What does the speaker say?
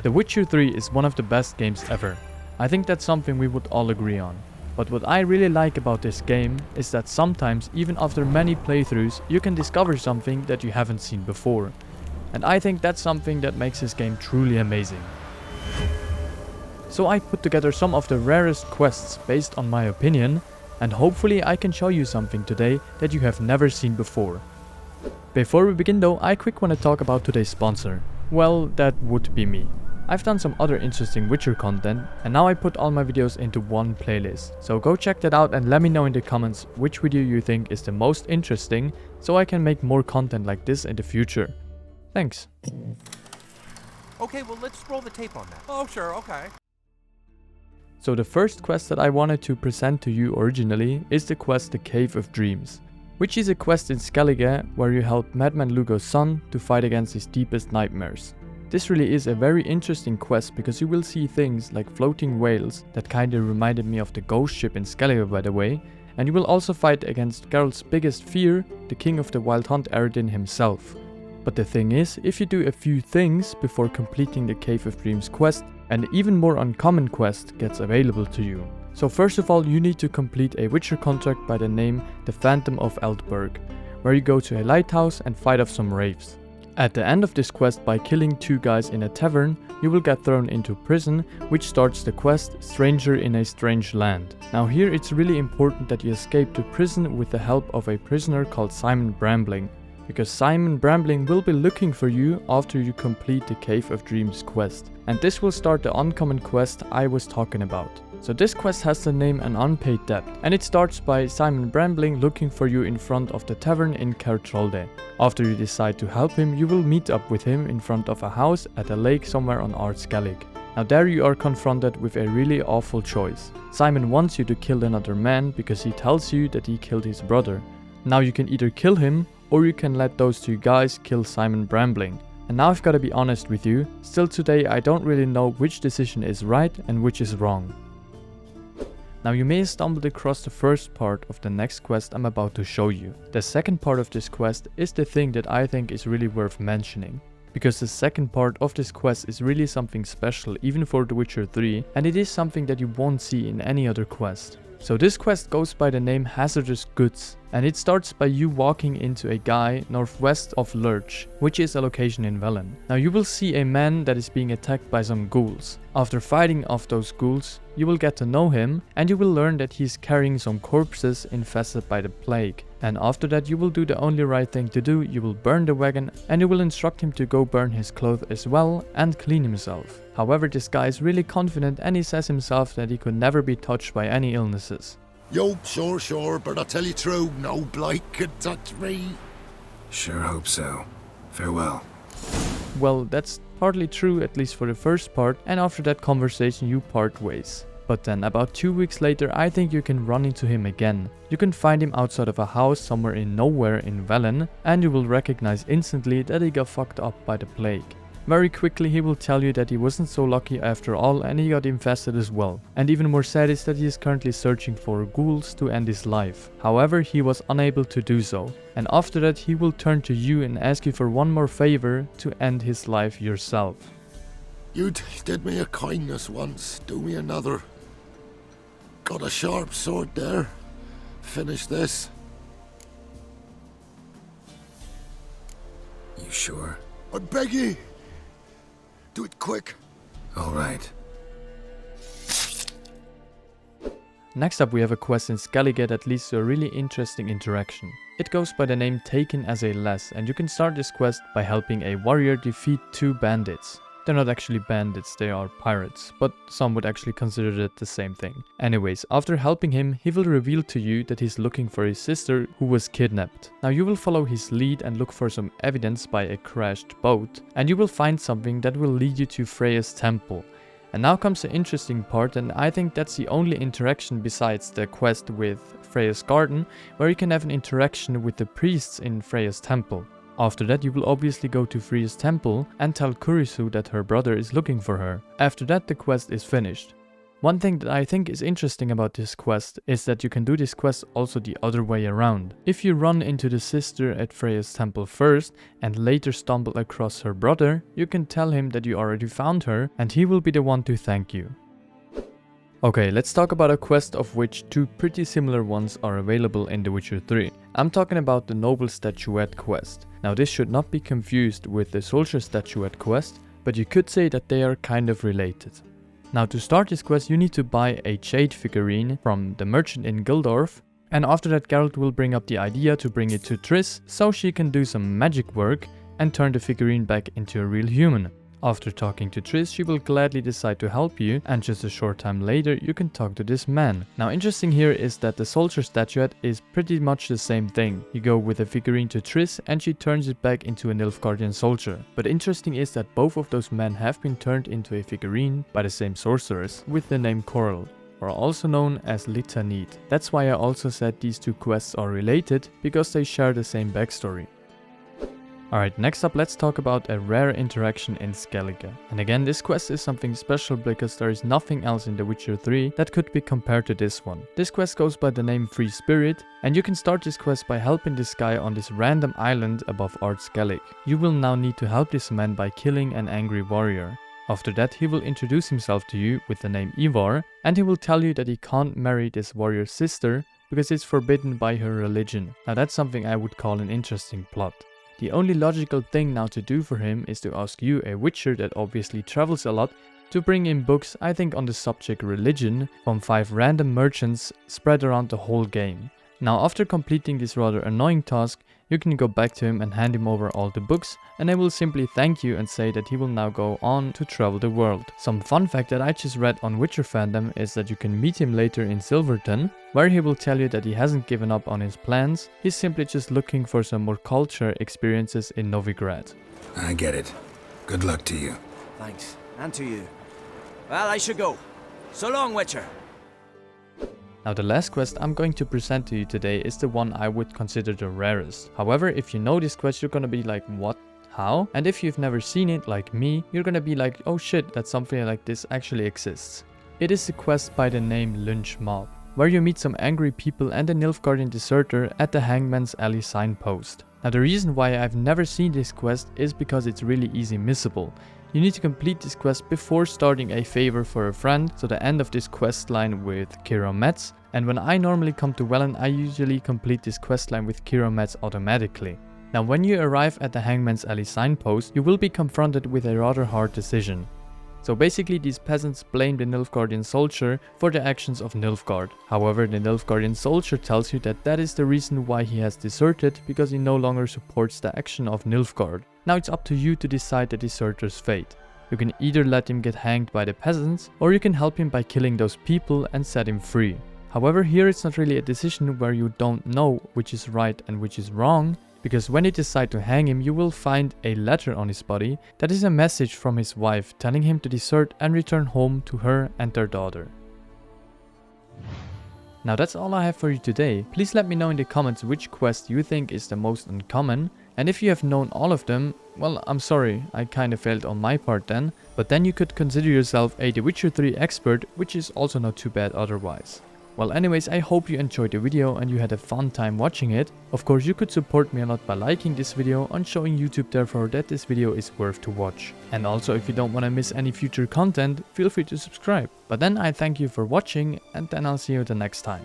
The Witcher 3 is one of the best games ever. I think that's something we would all agree on. But what I really like about this game is that sometimes, even after many playthroughs, you can discover something that you haven't seen before. And I think that's something that makes this game truly amazing. So I put together some of the rarest quests based on my opinion, and hopefully I can show you something today that you have never seen before. Before we begin though, I quick want to talk about today's sponsor. Well, that would be me. I've done some other interesting Witcher content, and now I put all my videos into one playlist. So go check that out and let me know in the comments which video you think is the most interesting, so I can make more content like this in the future. Thanks. Okay, well let's roll the tape on that. Oh sure, okay. So the first quest that I wanted to present to you originally is the quest The Cave of Dreams, which is a quest in Skellige where you help Madman Lugo's son to fight against his deepest nightmares. This really is a very interesting quest because you will see things like floating whales that kinda reminded me of the ghost ship in Skellige by the way, and you will also fight against Geralt's biggest fear, the king of the Wild Hunt Eredin himself. But the thing is, if you do a few things before completing the Cave of Dreams quest, an even more uncommon quest gets available to you. So first of all, you need to complete a Witcher contract by the name The Phantom of Eldberg, where you go to a lighthouse and fight off some wraiths. At the end of this quest, by killing 2 guys in a tavern, you will get thrown into prison, which starts the quest Stranger in a Strange Land. Now here it's really important that you escape to prison with the help of a prisoner called Simon Brambling, because Simon Brambling will be looking for you after you complete the Cave of Dreams quest, and this will start the uncommon quest I was talking about. So this quest has the name An Unpaid Debt, and it starts by Simon Brambling looking for you in front of the tavern in Kertrolde. After you decide to help him, you will meet up with him in front of a house at a lake somewhere on Skellig. Now there you are confronted with a really awful choice. Simon wants you to kill another man because he tells you that he killed his brother. Now you can either kill him, or you can let those 2 guys kill Simon Brambling. And now I've gotta be honest with you, still today I don't really know which decision is right and which is wrong. Now you may have stumbled across the first part of the next quest I'm about to show you. The second part of this quest is the thing that I think is really worth mentioning. Because the second part of this quest is really something special even for The Witcher 3, and it is something that you won't see in any other quest. So this quest goes by the name Hazardous Goods, and it starts by you walking into a guy northwest of Lurch, which is a location in Velen. Now you will see a man that is being attacked by some ghouls. After fighting off those ghouls, you will get to know him, and you will learn that he is carrying some corpses infested by the plague. And after that you will do the only right thing to do, you will burn the wagon, and you will instruct him to go burn his clothes as well and clean himself. However, this guy is really confident and he says himself that he could never be touched by any illnesses. Yo, sure, but I tell you true, no blight could touch me. Sure hope so. Farewell. Well, that's partly true, at least for the first part, and after that conversation you part ways. But then about 2 weeks later I think you can run into him again. You can find him outside of a house somewhere in nowhere in Velen, and you will recognize instantly that he got fucked up by the plague. Very quickly he will tell you that he wasn't so lucky after all and he got infested as well. And even more sad is that he is currently searching for ghouls to end his life. However, he was unable to do so. And after that he will turn to you and ask you for one more favor to end his life yourself. You did me a kindness once, do me another. Got a sharp sword there. Finish this. You sure? I beg ye. Do it quick. All right. Next up we have a quest in Skellige that leads to a really interesting interaction. It goes by the name Taken as a Lass, and you can start this quest by helping a warrior defeat 2 bandits. They're not actually bandits, they are pirates, but some would actually consider it the same thing. Anyways, after helping him, he will reveal to you that he's looking for his sister who was kidnapped. Now you will follow his lead and look for some evidence by a crashed boat, and you will find something that will lead you to Freya's temple. And now comes the interesting part, and I think that's the only interaction besides the quest with Freya's garden, where you can have an interaction with the priests in Freya's temple. After that you will obviously go to Freya's temple and tell Kurisu that her brother is looking for her. After that the quest is finished. One thing that I think is interesting about this quest is that you can do this quest also the other way around. If you run into the sister at Freya's temple first and later stumble across her brother, you can tell him that you already found her and he will be the one to thank you. Okay, let's talk about a quest of which two pretty similar ones are available in The Witcher 3. I'm talking about the Nobleman Statuette quest. Now this should not be confused with the Soldier Statuette quest, but you could say that they are kind of related. Now to start this quest you need to buy a jade figurine from the merchant in Gildorf, and after that Geralt will bring up the idea to bring it to Triss so she can do some magic work and turn the figurine back into a real human. After talking to Triss, she will gladly decide to help you, and just a short time later you can talk to this man. Now interesting here is that the Soldier Statuette is pretty much the same thing. You go with a figurine to Triss and she turns it back into a Nilfgaardian soldier. But interesting is that both of those men have been turned into a figurine by the same sorceress with the name Coral, or also known as Litanid. That's why I also said these two quests are related, because they share the same backstory. Alright, next up let's talk about a rare interaction in Skellige. And again, this quest is something special because there is nothing else in The Witcher 3 that could be compared to this one. This quest goes by the name Free Spirit, and you can start this quest by helping this guy on this random island above Ard Skellig. You will now need to help this man by killing an angry warrior. After that he will introduce himself to you with the name Ivar, and he will tell you that he can't marry this warrior's sister because it's forbidden by her religion. Now that's something I would call an interesting plot. The only logical thing now to do for him is to ask you, a witcher that obviously travels a lot, to bring in books, I think on the subject religion, from 5 random merchants spread around the whole game. Now after completing this rather annoying task, you can go back to him and hand him over all the books, and he will simply thank you and say that he will now go on to travel the world. Some fun fact that I just read on Witcher fandom is that you can meet him later in Silverton, where he will tell you that he hasn't given up on his plans, he's simply just looking for some more culture experiences in Novigrad. I get it. Good luck to you. Thanks, and to you. Well, I should go. So long, Witcher. Now the last quest I'm going to present to you today is the one I would consider the rarest. However, if you know this quest, you're gonna be like, what? How? And if you've never seen it, like me, you're gonna be like, oh shit, that something like this actually exists. It is the quest by the name Lynch Mob, where you meet some angry people and a Nilfgaardian deserter at the Hangman's Alley signpost. Now the reason why I've never seen this quest is because it's really easy missable. You need to complete this quest before starting a favor for a friend, so the end of this quest line with Kira Metz, and when I normally come to Velen I usually complete this quest line with Kira Metz automatically. Now when you arrive at the Hangman's Alley signpost, you will be confronted with a rather hard decision. So basically these peasants blame the Nilfgaardian soldier for the actions of Nilfgaard. However, the Nilfgaardian soldier tells you that that is the reason why he has deserted, because he no longer supports the action of Nilfgaard. Now it's up to you to decide the deserter's fate. You can either let him get hanged by the peasants, or you can help him by killing those people and set him free. However, here it's not really a decision where you don't know which is right and which is wrong, because when you decide to hang him, you will find a letter on his body that is a message from his wife telling him to desert and return home to her and their daughter. Now that's all I have for you today. Please let me know in the comments which quest you think is the most uncommon, and if you have known all of them, well, I'm sorry, I kinda failed on my part then, but then you could consider yourself a The Witcher 3 expert, which is also not too bad otherwise. Well anyways, I hope you enjoyed the video and you had a fun time watching it. Of course you could support me a lot by liking this video and showing YouTube therefore that this video is worth to watch. And also if you don't want to miss any future content, feel free to subscribe. But then I thank you for watching, and then I'll see you the next time.